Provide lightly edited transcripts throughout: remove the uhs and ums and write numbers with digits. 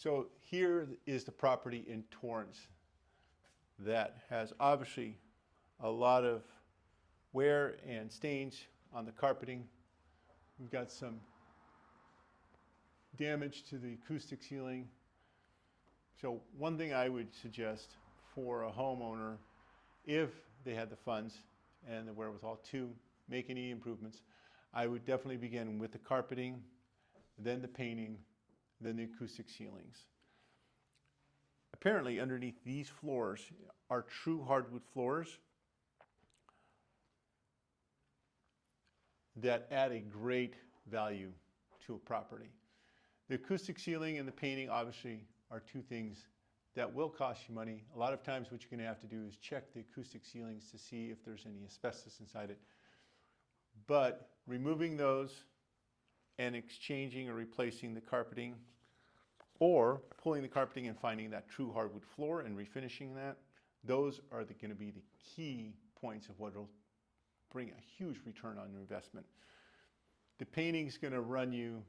So here is the property in Torrance that has obviously a lot of wear and stains on the carpeting. We've got some damage to the acoustic ceiling. So one thing I would suggest for a homeowner, if they had the funds and the wherewithal to make any improvements, I would definitely begin with the carpeting, then the painting, then the acoustic ceilings. Apparently underneath these floors are true hardwood floors that add a great value to a property. The acoustic ceiling and the painting obviously are two things that will cost you money. A lot of times what you're going to have to do is check the acoustic ceilings to see if there's any asbestos inside it. But removing those and exchanging or replacing the carpeting, or pulling the carpeting and finding that true hardwood floor and refinishing that, those are going to be the key points of what will bring a huge return on your investment. The painting is going to run you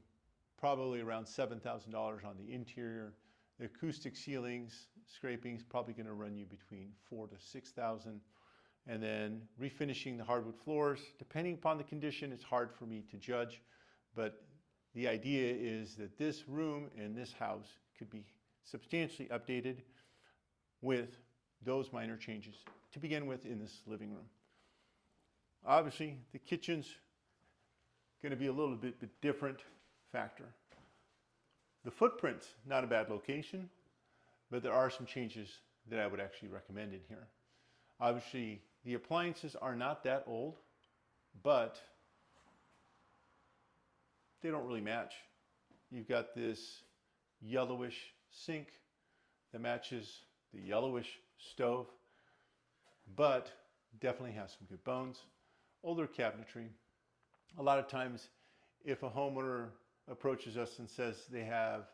probably around $7,000 on the interior. The acoustic ceilings, scraping is probably going to run you between $4,000 to $6,000. And then refinishing the hardwood floors, depending upon the condition, it's hard for me to judge, but the idea is that this room and this house could be substantially updated with those minor changes to begin with in this living room. Obviously, the kitchen's going to be a little bit different factor. The footprint's not a bad location, but there are some changes that I would actually recommend in here. Obviously, the appliances are not that old, but they don't really match. You've got this yellowish sink that matches the yellowish stove, but definitely has some good bones. Older cabinetry. A lot of times, if a homeowner approaches us and says they have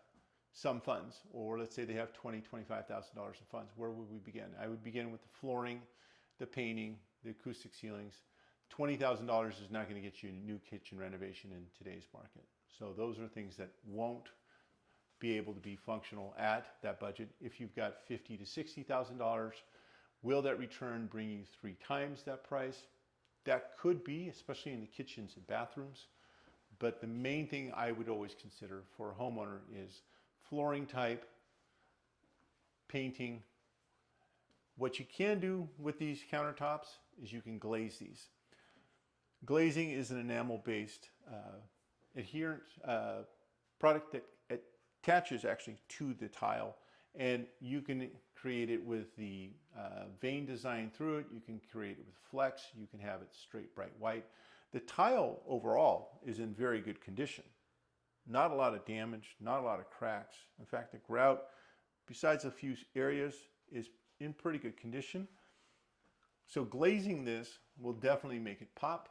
some funds, or let's say they have $20,000, $25,000 in funds, where would we begin? I would begin with the flooring, the painting, the acoustic ceilings. $20,000 is not going to get you a new kitchen renovation in today's market. So those are things that won't be able to be functional at that budget. If you've got $50,000 to $60,000, will that return bring you 3 times that price? That could be, especially in the kitchens and bathrooms. But the main thing I would always consider for a homeowner is flooring type, painting. What you can do with these countertops is you can glaze these. Glazing is an enamel-based adherent product that attaches actually to the tile, and you can create it with the vein design through it. You can create it with flex. You can have it straight bright white. The tile overall is in very good condition. Not a lot of damage, not a lot of cracks. In fact, the grout, besides a few areas, is in pretty good condition. So glazing this will definitely make it pop,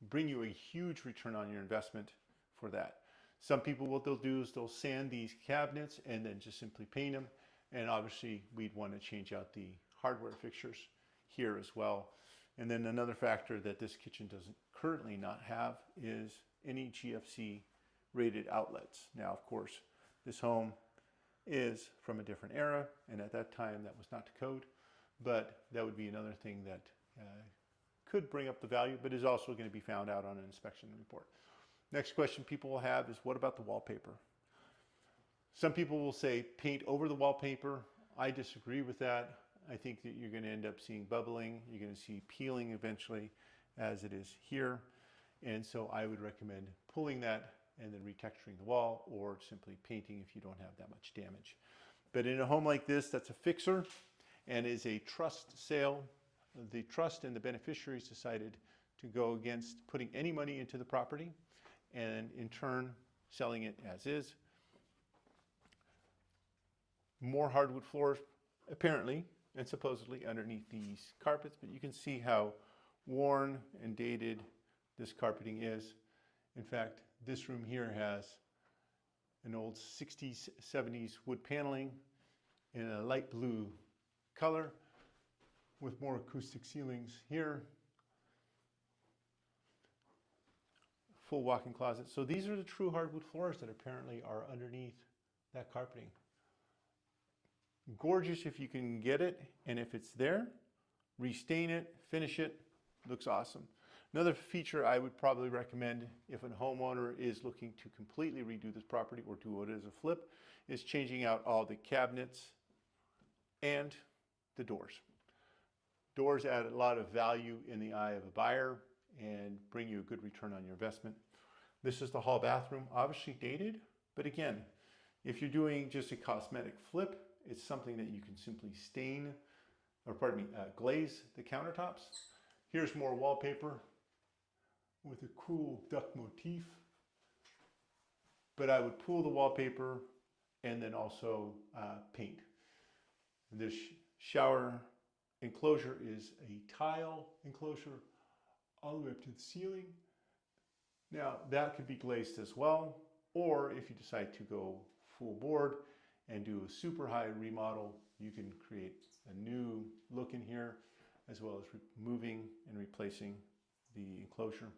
bring you a huge return on your investment for that. Some people, what they'll do is they'll sand these cabinets and then just simply paint them. And obviously we'd want to change out the hardware fixtures here as well. And then another factor that this kitchen doesn't currently not have is any GFC rated outlets. Now, of course, this home is from a different era, and at that time that was not the code, but that would be another thing that could bring up the value, but is also going to be found out on an inspection report. Next question people will have is, what about the wallpaper? Some people will say paint over the wallpaper. I disagree with that. I think that you're going to end up seeing bubbling. You're going to see peeling eventually, as it is here. And so I would recommend pulling that and then retexturing the wall, or simply painting if you don't have that much damage. But in a home like this, that's a fixer and is a trust sale. The trust and the beneficiaries decided to go against putting any money into the property and in turn selling it as is. More hardwood floors apparently and supposedly underneath these carpets, but you can see how worn and dated this carpeting is. In fact, this room here has an old 60s, 70s wood paneling in a light blue color with more acoustic ceilings here. Full walk-in closet. So these are the true hardwood floors that apparently are underneath that carpeting. Gorgeous if you can get it, and if it's there, restain it, finish it, looks awesome. Another feature I would probably recommend if a homeowner is looking to completely redo this property or do it as a flip is changing out all the cabinets and the doors. Doors add a lot of value in the eye of a buyer and bring you a good return on your investment. This is the hall bathroom, obviously dated, but again, if you're doing just a cosmetic flip, it's something that you can simply stain, or pardon me, glaze the countertops. Here's more wallpaper with a cool duck motif. But I would pull the wallpaper and then also paint. This shower enclosure is a tile enclosure all the way up to the ceiling. Now that could be glazed as well, or if you decide to go full board and do a super high remodel, you can create a new look in here, as well as removing and replacing the enclosure.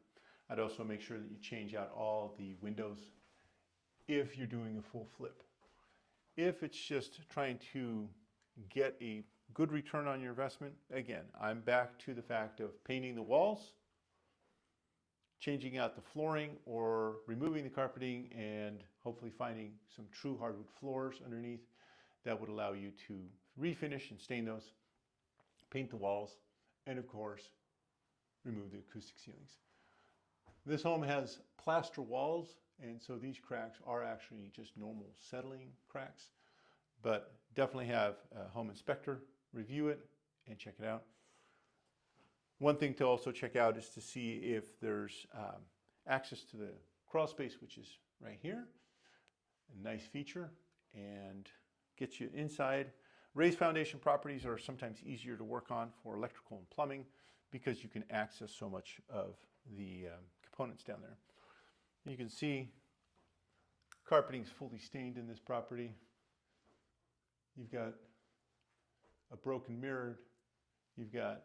I'd also make sure that you change out all the windows if you're doing a full flip. If it's just trying to get a good return on your investment, again, I'm back to the fact of painting the walls, changing out the flooring, or removing the carpeting and hopefully finding some true hardwood floors underneath that would allow you to refinish and stain those, paint the walls, and of course, remove the acoustic ceilings. This home has plaster walls, and so these cracks are actually just normal settling cracks, but definitely have a home inspector review it and check it out. One thing to also check out is to see if there's access to the crawl space, which is right here. A nice feature, and gets you inside. Raised foundation properties are sometimes easier to work on for electrical and plumbing because you can access so much of the components down there. You can see carpeting is fully stained in this property. You've got a broken mirror. You've got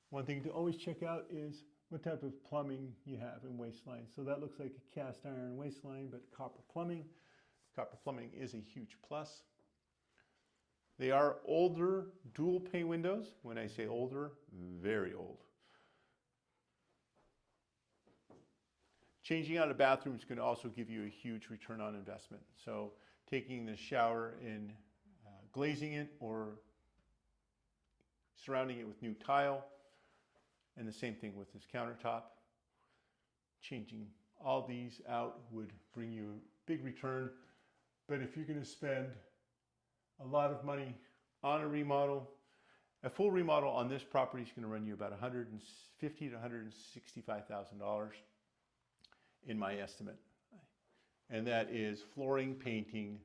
one thing to always check out is what type of plumbing you have in waistline. So that looks like a cast iron waistline, but copper plumbing. Copper plumbing is a huge plus. They are older dual-pane windows. When I say older, very old. Changing out a bathroom is going to also give you a huge return on investment. So taking the shower and glazing it or surrounding it with new tile, and the same thing with this countertop. Changing all these out would bring you a big return. But if you're going to spend a lot of money on a remodel, a full remodel on this property is going to run you about $150,000 to $165,000 in my estimate. And that is flooring, painting,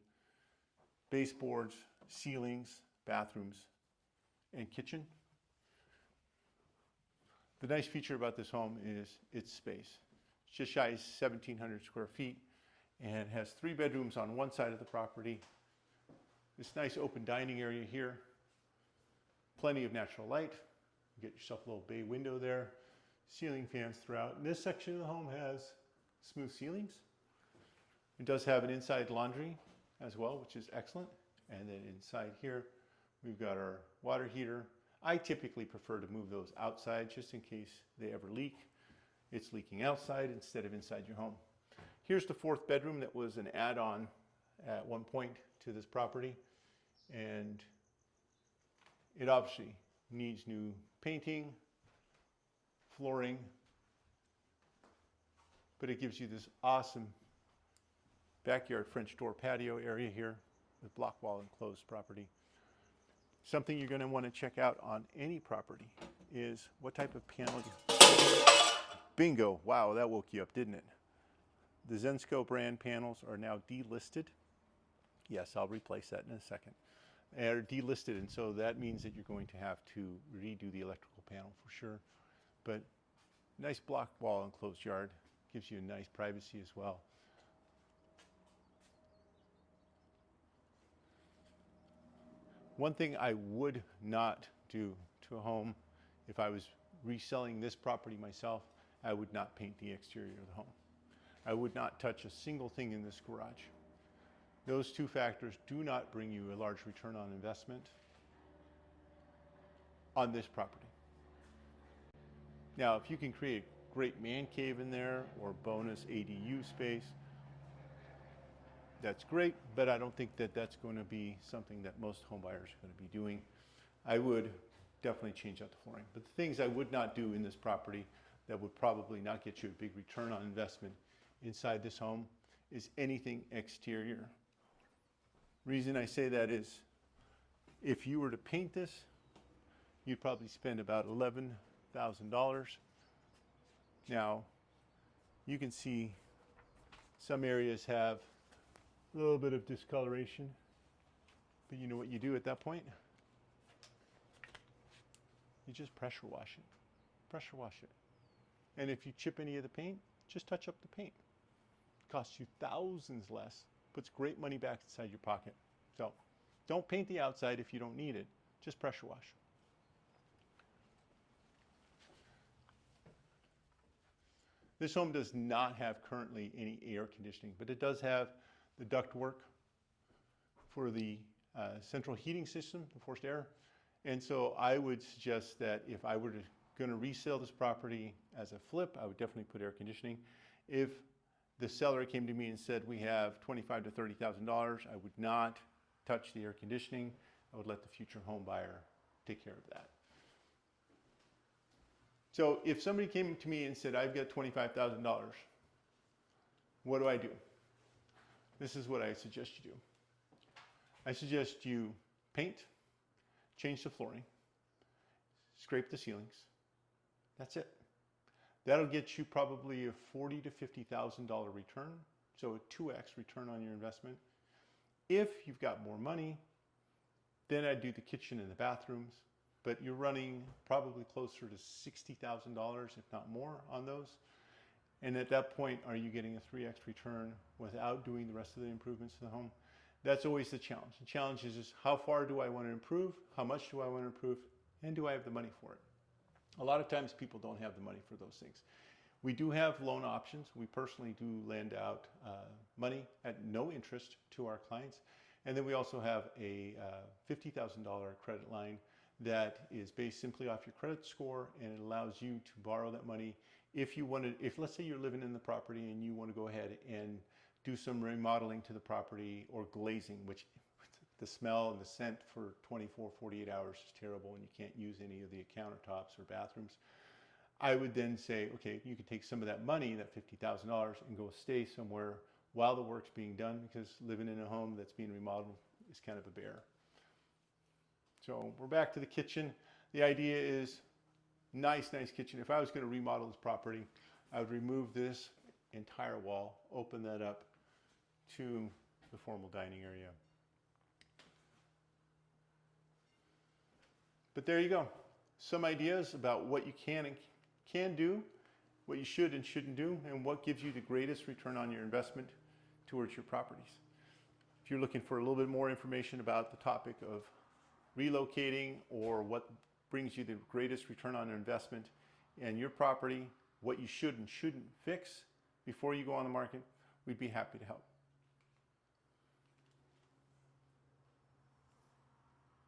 baseboards, ceilings, bathrooms, and kitchen. The nice feature about this home is its space. It's just shy of 1,700 square feet and has 3 bedrooms on one side of the property. This nice open dining area here. Plenty of natural light. You get yourself a little bay window there. Ceiling fans throughout. And this section of the home has smooth ceilings. It does have an inside laundry as well, which is excellent. And then inside here, we've got our water heater. I typically prefer to move those outside just in case they ever leak. It's leaking outside instead of inside your home. Here's the 4th bedroom that was an add-on at one point to this property. And it obviously needs new painting, flooring, but it gives you this awesome backyard French door patio area here with block wall enclosed property. Something you're going to want to check out on any property is what type of panel Bingo! Wow, that woke you up, didn't it? The Zensky brand panels are now delisted. Yes, I'll replace that in a second. They're delisted, and so that means that you're going to have to redo the electrical panel for sure. But nice block wall enclosed yard. Gives you a nice privacy as well. One thing I would not do to a home, if I was reselling this property myself, I would not paint the exterior of the home. I would not touch a single thing in this garage. Those two factors do not bring you a large return on investment on this property. Now, if you can create a great man cave in there or bonus ADU space, that's great, but I don't think that that's going to be something that most home buyers are going to be doing. I would definitely change out the flooring. But the things I would not do in this property that would probably not get you a big return on investment inside this home is anything exterior. Reason I say that is if you were to paint this, you'd probably spend about $11,000. Now, you can see some areas have a little bit of discoloration, but you know what you do at that point? You just pressure wash it. Pressure wash it. And if you chip any of the paint, just touch up the paint. It costs you thousands less, puts great money back inside your pocket. So don't paint the outside if you don't need it. Just pressure wash. This home does not have currently any air conditioning, but it does have the ductwork for the central heating system, the forced air. And so I would suggest that if I were going to resell this property as a flip, I would definitely put air conditioning. If the seller came to me and said we have $25,000 to $30,000, I would not touch the air conditioning. I would let the future home buyer take care of that. So if somebody came to me and said, I've got $25,000, what do I do? This is what I suggest you do. I suggest you paint, change the flooring, scrape the ceilings. That's it. That'll get you probably a $40,000 to $50,000 return, so a 2x return on your investment. If you've got more money, then I'd do the kitchen and the bathrooms, but you're running probably closer to $60,000, if not more, on those. And at that point, are you getting a 3x return without doing the rest of the improvements to the home? That's always the challenge. The challenge is how far do I want to improve? How much do I want to improve? And do I have the money for it? A lot of times people don't have the money for those things. We do have loan options. We personally do lend out money at no interest to our clients. And then we also have a $50,000 credit line that is based simply off your credit score, and it allows you to borrow that money if you wanted. If let's say you're living in the property and you want to go ahead and do some remodeling to the property or glazing, which the smell and the scent for 24, 48 hours is terrible and you can't use any of the countertops or bathrooms. I would then say, okay, you could take some of that money, that $50,000, and go stay somewhere while the work's being done, because living in a home that's being remodeled is kind of a bear. So we're back to the kitchen. The idea is nice kitchen. If I was going to remodel this property, I would remove this entire wall, open that up to the formal dining area. But there you go. Some ideas about what you can and can do, what you should and shouldn't do, and what gives you the greatest return on your investment towards your properties. If you're looking for a little bit more information about the topic of relocating or what brings you the greatest return on investment in your property, what you should and shouldn't fix before you go on the market, we'd be happy to help.